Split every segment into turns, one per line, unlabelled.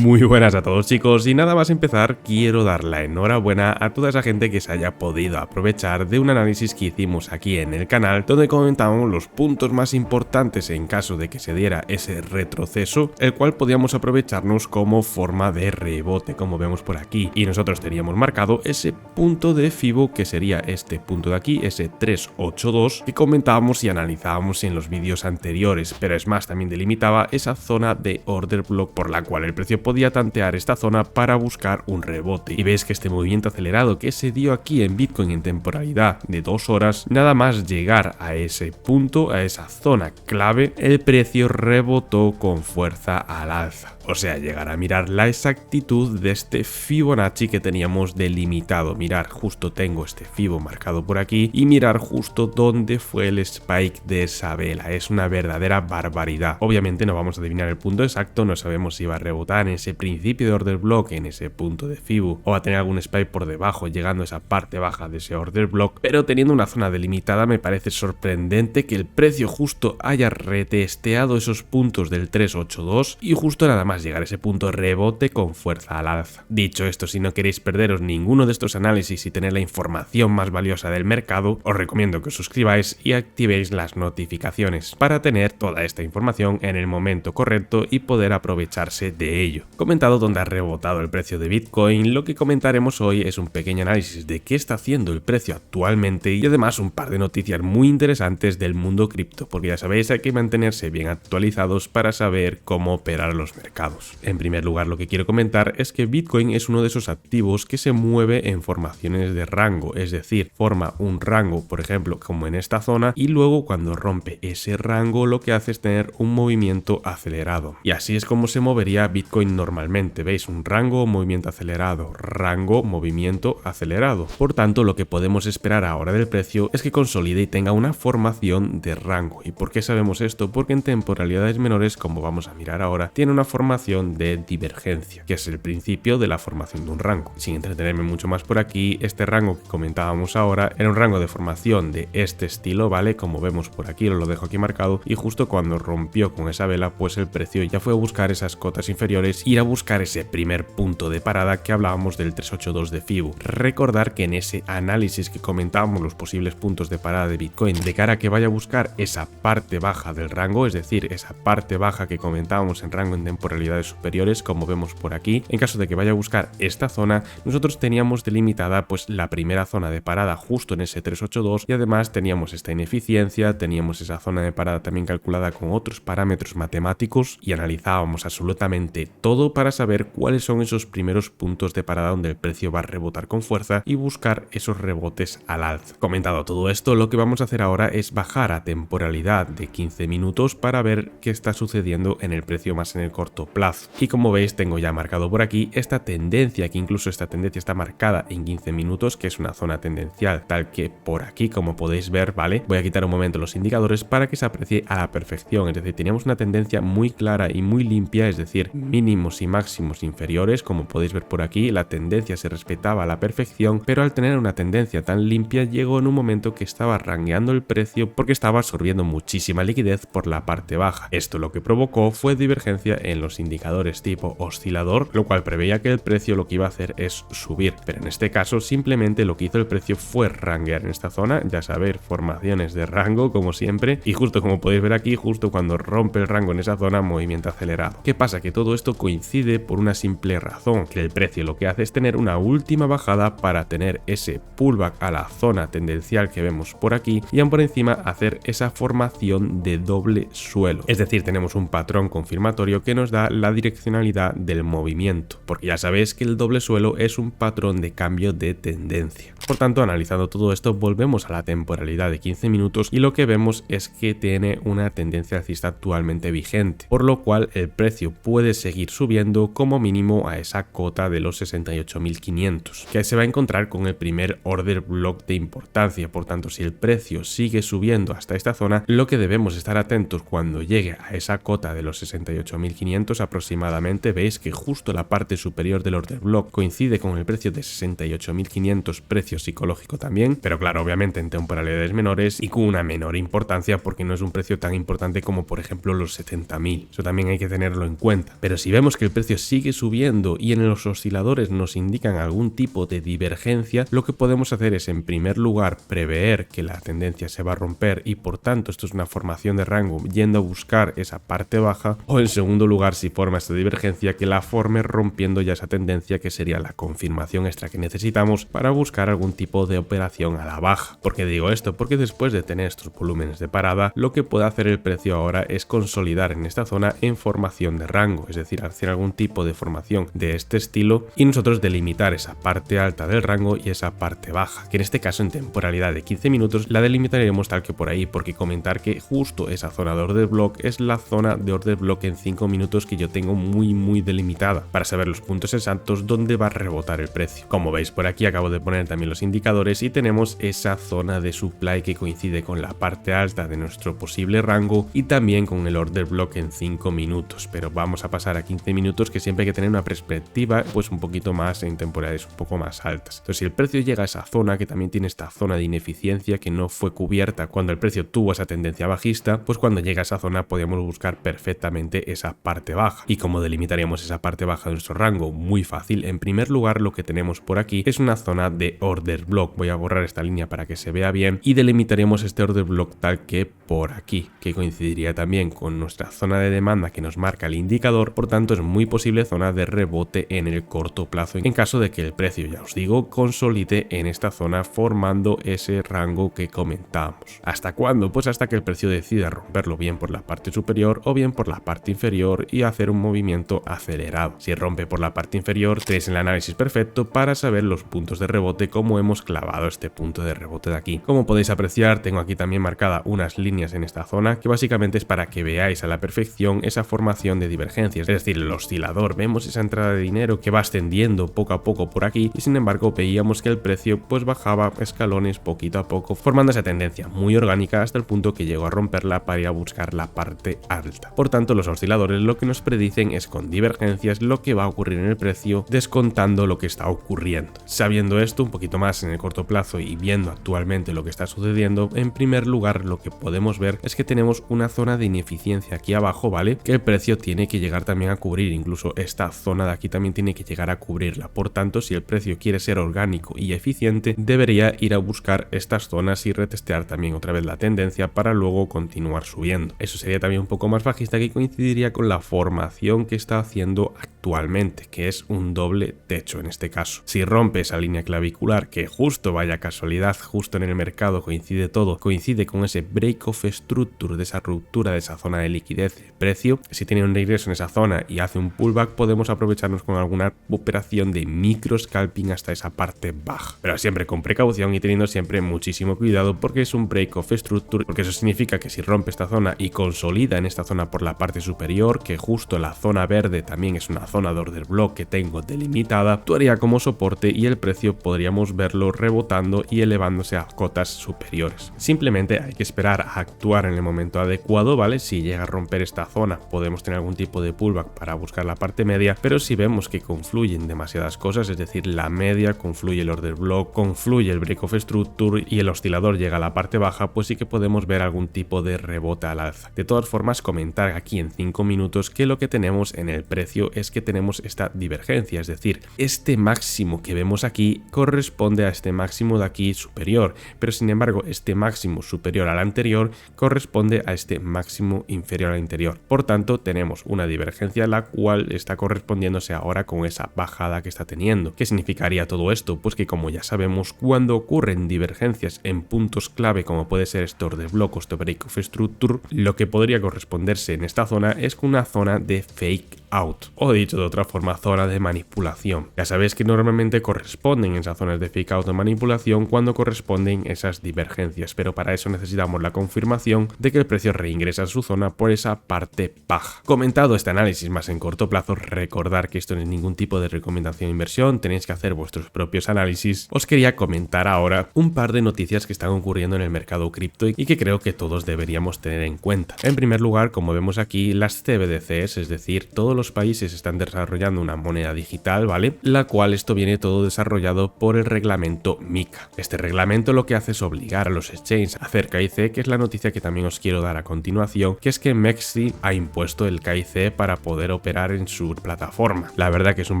Muy buenas a todos chicos, y nada más empezar quiero dar la enhorabuena a toda esa gente que se haya podido aprovechar de un análisis que hicimos aquí en el canal donde comentábamos los puntos más importantes en caso de que se diera ese retroceso, el cual podíamos aprovecharnos como forma de rebote como vemos por aquí, y nosotros teníamos marcado ese punto de FIBO que sería este punto de aquí, ese 382 que comentábamos y analizábamos en los vídeos anteriores, pero es más, también delimitaba esa zona de order block por la cual el precio podía tantear esta zona para buscar un rebote. Y veis que este movimiento acelerado que se dio aquí en Bitcoin en temporalidad de 2 horas, nada más llegar a ese punto, a esa zona clave, el precio rebotó con fuerza al alza. O sea, llegar a mirar la exactitud de este Fibonacci que teníamos delimitado. Mirar, justo tengo este Fibo marcado por aquí y mirar justo dónde fue el spike de esa vela. Es una verdadera barbaridad. Obviamente no vamos a adivinar el punto exacto, no sabemos si va a rebotar en ese principio de order block, en ese punto de Fibo, o va a tener algún spike por debajo llegando a esa parte baja de ese order block, pero teniendo una zona delimitada me parece sorprendente que el precio justo haya retesteado esos puntos del 382 y justo nada más llegar a ese punto rebote con fuerza al alza. Dicho esto, si no queréis perderos ninguno de estos análisis y tener la información más valiosa del mercado, os recomiendo que os suscribáis y activéis las notificaciones para tener toda esta información en el momento correcto y poder aprovecharse de ello. Comentado dónde ha rebotado el precio de Bitcoin, lo que comentaremos hoy es un pequeño análisis de qué está haciendo el precio actualmente y además un par de noticias muy interesantes del mundo cripto, porque ya sabéis, hay que mantenerse bien actualizados para saber cómo operar los mercados. En primer lugar, lo que quiero comentar es que Bitcoin es uno de esos activos que se mueve en formaciones de rango, es decir, forma un rango, por ejemplo, como en esta zona, y luego cuando rompe ese rango lo que hace es tener un movimiento acelerado. Y así es como se movería Bitcoin normalmente, ¿veis? Un rango, movimiento acelerado, rango, movimiento acelerado. Por tanto, lo que podemos esperar ahora del precio es que consolide y tenga una formación de rango. ¿Y por qué sabemos esto? Porque en temporalidades menores, como vamos a mirar ahora, tiene una formación de divergencia, que es el principio de la formación de un rango. Sin entretenerme mucho más por aquí, este rango que comentábamos ahora era un rango de formación de este estilo, ¿vale? Como vemos por aquí, os lo dejo aquí marcado, y justo cuando rompió con esa vela, pues el precio ya fue a buscar esas cotas inferiores, ir a buscar ese primer punto de parada que hablábamos del 382 de Fibo. Recordar que en ese análisis que comentábamos los posibles puntos de parada de Bitcoin de cara a que vaya a buscar esa parte baja del rango, es decir, esa parte baja que comentábamos en rango en temporalidades superiores, como vemos por aquí, en caso de que vaya a buscar esta zona, nosotros teníamos delimitada pues la primera zona de parada justo en ese 382 y además teníamos esta ineficiencia, teníamos esa zona de parada también calculada con otros parámetros matemáticos y analizábamos absolutamente todo para saber cuáles son esos primeros puntos de parada donde el precio va a rebotar con fuerza y buscar esos rebotes al alza. Comentado todo esto, lo que vamos a hacer ahora es bajar a temporalidad de 15 minutos para ver qué está sucediendo en el precio más en el corto plazo. Y como veis, tengo ya marcado por aquí esta tendencia, que incluso esta tendencia está marcada en 15 minutos, que es una zona tendencial, tal que por aquí, como podéis ver, ¿vale? Voy a quitar un momento los indicadores para que se aprecie a la perfección, es decir, teníamos una tendencia muy clara y muy limpia, es decir, mínimos y máximos inferiores, como podéis ver por aquí, la tendencia se respetaba a la perfección, pero al tener una tendencia tan limpia llegó en un momento que estaba rangueando el precio porque estaba absorbiendo muchísima liquidez por la parte baja. Esto lo que provocó fue divergencia en los indicadores tipo oscilador, lo cual preveía que el precio lo que iba a hacer es subir, pero en este caso simplemente lo que hizo el precio fue ranguear en esta zona, ya sabéis, formaciones de rango como siempre, y justo como podéis ver aquí, justo cuando rompe el rango en esa zona, movimiento acelerado. ¿Qué pasa? Que todo esto coincide por una simple razón, que el precio lo que hace es tener una última bajada para tener ese pullback a la zona tendencial que vemos por aquí y aún por encima hacer esa formación de doble suelo, es decir, tenemos un patrón confirmatorio que nos da la direccionalidad del movimiento, porque ya sabéis que el doble suelo es un patrón de cambio de tendencia. Por tanto, analizando todo esto, volvemos a la temporalidad de 15 minutos y lo que vemos es que tiene una tendencia alcista actualmente vigente, por lo cual el precio puede seguir subiendo como mínimo a esa cota de los 68.500, que se va a encontrar con el primer order block de importancia. Por tanto, si el precio sigue subiendo hasta esta zona, lo que debemos estar atentos cuando llegue a esa cota de los 68.500 aproximadamente, veis que justo la parte superior del order block coincide con el precio de 68.500, precio psicológico también, pero claro, obviamente en temporalidades menores y con una menor importancia porque no es un precio tan importante como por ejemplo los 70.000, eso también hay que tenerlo en cuenta. Pero si vemos vemos que el precio sigue subiendo y en los osciladores nos indican algún tipo de divergencia, lo que podemos hacer es en primer lugar prever que la tendencia se va a romper y por tanto esto es una formación de rango yendo a buscar esa parte baja, o en segundo lugar, si forma esta divergencia, que la forme rompiendo ya esa tendencia, que sería la confirmación extra que necesitamos para buscar algún tipo de operación a la baja. ¿Por qué digo esto? Porque después de tener estos volúmenes de parada, lo que puede hacer el precio ahora es consolidar en esta zona en formación de rango, es decir, hacer algún tipo de formación de este estilo y nosotros delimitar esa parte alta del rango y esa parte baja, que en este caso en temporalidad de 15 minutos la delimitaremos tal que por ahí, porque comentar que justo esa zona de order block es la zona de order block en 5 minutos que yo tengo muy delimitada para saber los puntos exactos donde va a rebotar el precio. Como veis por aquí acabo de poner también los indicadores y tenemos esa zona de supply que coincide con la parte alta de nuestro posible rango y también con el order block en 5 minutos, pero vamos a pasar a 15 minutos, que siempre hay que tener una perspectiva pues un poquito más en temporalidades un poco más altas. Entonces si el precio llega a esa zona, que también tiene esta zona de ineficiencia que no fue cubierta cuando el precio tuvo esa tendencia bajista, pues cuando llega a esa zona podemos buscar perfectamente esa parte baja. ¿Y cómo delimitaríamos esa parte baja de nuestro rango? Muy fácil. En primer lugar, lo que tenemos por aquí es una zona de order block. Voy a borrar esta línea para que se vea bien y delimitaremos este order block tal que por aquí, que coincidiría también con nuestra zona de demanda que nos marca el indicador. Por tanto, es muy posible zona de rebote en el corto plazo en caso de que el precio, ya os digo, consolide en esta zona formando ese rango que comentamos. ¿Hasta cuándo? Pues hasta que el precio decida romperlo bien por la parte superior o bien por la parte inferior y hacer un movimiento acelerado. Si rompe por la parte inferior, tenéis el análisis perfecto para saber los puntos de rebote, como hemos clavado este punto de rebote de aquí. Como podéis apreciar, tengo aquí también marcada unas líneas en esta zona que básicamente es para que veáis a la perfección esa formación de divergencias, es decir, el oscilador. Vemos esa entrada de dinero que va ascendiendo poco a poco por aquí y sin embargo veíamos que el precio pues bajaba escalones poquito a poco, formando esa tendencia muy orgánica hasta el punto que llegó a romperla para ir a buscar la parte alta. Por tanto, los osciladores lo que nos predicen es con divergencias lo que va a ocurrir en el precio, descontando lo que está ocurriendo. Sabiendo esto un poquito más en el corto plazo y viendo actualmente lo que está sucediendo, en primer lugar lo que podemos ver es que tenemos una zona de ineficiencia aquí abajo, ¿vale? Que el precio tiene que llegar también a cubrir, incluso esta zona de aquí también tiene que llegar a cubrirla. Por tanto, si el precio quiere ser orgánico y eficiente, debería ir a buscar estas zonas y retestear también otra vez la tendencia para luego continuar subiendo. Eso sería también un poco más bajista, que coincidiría con la formación que está haciendo actualmente, que es un doble techo en este caso. Si rompe esa línea clavicular, que justo, vaya casualidad, justo en el mercado coincide todo, coincide con ese break of structure, de esa ruptura de esa zona de liquidez del precio, si tiene un regreso en esa zona y hace un pullback, podemos aprovecharnos con alguna operación de micro scalping hasta esa parte baja, pero siempre con precaución y teniendo siempre muchísimo cuidado, porque es un break of structure, porque eso significa que si rompe esta zona y consolida en esta zona por la parte superior, que justo la zona verde también es una zona de order block que tengo delimitada, actuaría como soporte y el precio podríamos verlo rebotando y elevándose a cotas superiores. Simplemente hay que esperar a actuar en el momento adecuado, ¿vale? Si llega a romper esta zona podemos tener algún tipo de pullback para buscar la parte media, pero si vemos que confluyen demasiadas cosas, es decir, la media, confluye el order block, confluye el break of structure y el oscilador llega a la parte baja, pues sí que podemos ver algún tipo de rebote al alza. De todas formas, comentar aquí en 5 minutos que lo que tenemos en el precio es que tenemos esta divergencia, es decir, este máximo que vemos aquí corresponde a este máximo de aquí superior, pero sin embargo este máximo superior al anterior corresponde a este máximo inferior al anterior. Por tanto, tenemos una divergencia la cual está correspondiéndose ahora con esa bajada que está teniendo. ¿Qué significaría todo esto? Pues que, como ya sabemos, cuando ocurren divergencias en puntos clave como puede ser este order block o este break of structure, lo que podría corresponderse en esta zona es una zona de fake out, o dicho de otra forma, zona de manipulación. Ya sabéis que normalmente corresponden esas zonas de fake out o manipulación cuando corresponden esas divergencias, pero para eso necesitamos la confirmación de que el precio reingresa a su zona por esa parte baja. Comentado este análisis más en corto plazo, recordar que esto no es ningún tipo de recomendación de inversión, tenéis que hacer vuestros propios análisis. Os quería comentar ahora un par de noticias que están ocurriendo en el mercado cripto y que creo que todos deberíamos tener en cuenta. En primer lugar, como vemos aquí, las CBDCs, es decir, todos los los países están desarrollando una moneda digital, ¿vale? La cual esto viene todo desarrollado por el reglamento MiCA. Este reglamento lo que hace es obligar a los exchanges a hacer KIC, que es la noticia que también os quiero dar a continuación, que es que MEXC ha impuesto el KIC para poder operar en su plataforma. La verdad que es un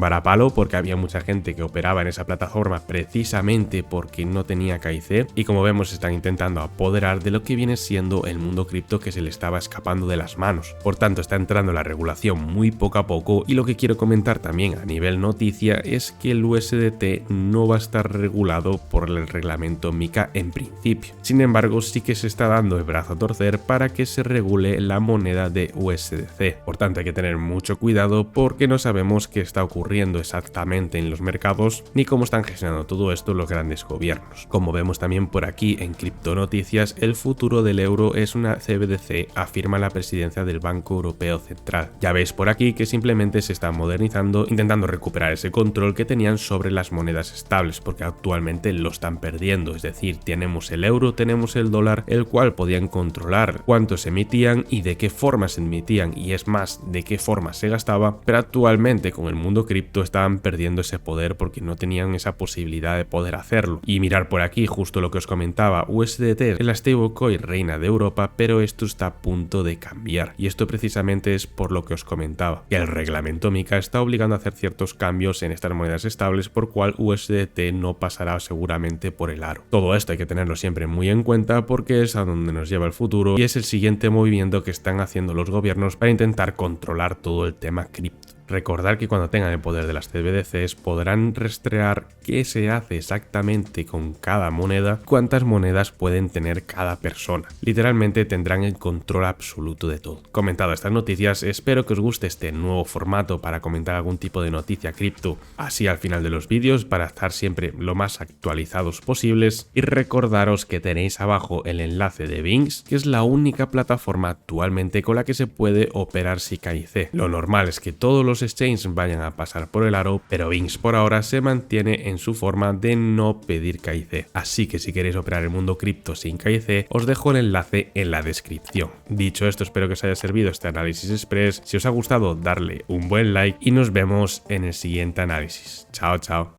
varapalo porque había mucha gente que operaba en esa plataforma precisamente porque no tenía KIC, y como vemos están intentando apoderar de lo que viene siendo el mundo cripto que se le estaba escapando de las manos. Por tanto, está entrando la regulación muy poco a poco, y lo que quiero comentar también a nivel noticia es que el USDT no va a estar regulado por el reglamento MiCA en principio. Sin embargo, sí que se está dando el brazo a torcer para que se regule la moneda de USDC. Por tanto, hay que tener mucho cuidado porque no sabemos qué está ocurriendo exactamente en los mercados ni cómo están gestionando todo esto los grandes gobiernos. Como vemos también por aquí en Cripto Noticias, el futuro del euro es una CBDC, afirma la presidencia del Banco Europeo Central. Ya veis por aquí que simplemente se está modernizando, intentando recuperar ese control que tenían sobre las monedas estables, porque actualmente lo están perdiendo. Es decir, tenemos el euro, tenemos el dólar, el cual podían controlar cuánto se emitían y de qué forma se emitían, y es más, de qué forma se gastaba, pero actualmente con el mundo cripto estaban perdiendo ese poder porque no tenían esa posibilidad de poder hacerlo. Y mirar por aquí justo lo que os comentaba, USDT es la stablecoin reina de Europa, pero esto está a punto de cambiar, y esto precisamente es por lo que os comentaba, que el reglamento MiCA está obligando a hacer ciertos cambios en estas monedas estables, por cual USDT no pasará seguramente por el aro. Todo esto hay que tenerlo siempre muy en cuenta porque es a donde nos lleva el futuro y es el siguiente movimiento que están haciendo los gobiernos para intentar controlar todo el tema cripto. Recordar que cuando tengan el poder de las CBDCs podrán rastrear qué se hace exactamente con cada moneda, cuántas monedas pueden tener cada persona. Literalmente tendrán el control absoluto de todo. Comentado estas noticias, espero que os guste este nuevo formato para comentar algún tipo de noticia cripto así al final de los vídeos, para estar siempre lo más actualizados posibles, y recordaros que tenéis abajo el enlace de Binx, que es la única plataforma actualmente con la que se puede operar sin KIC. Lo normal es que todos los exchanges vayan a pasar por el aro, pero Binx por ahora se mantiene en su forma de no pedir KIC. Así que si queréis operar el mundo cripto sin KIC, os dejo el enlace en la descripción. Dicho esto, espero que os haya servido este análisis express. Si os ha gustado, darle un buen like y nos vemos en el siguiente análisis. Chao, chao.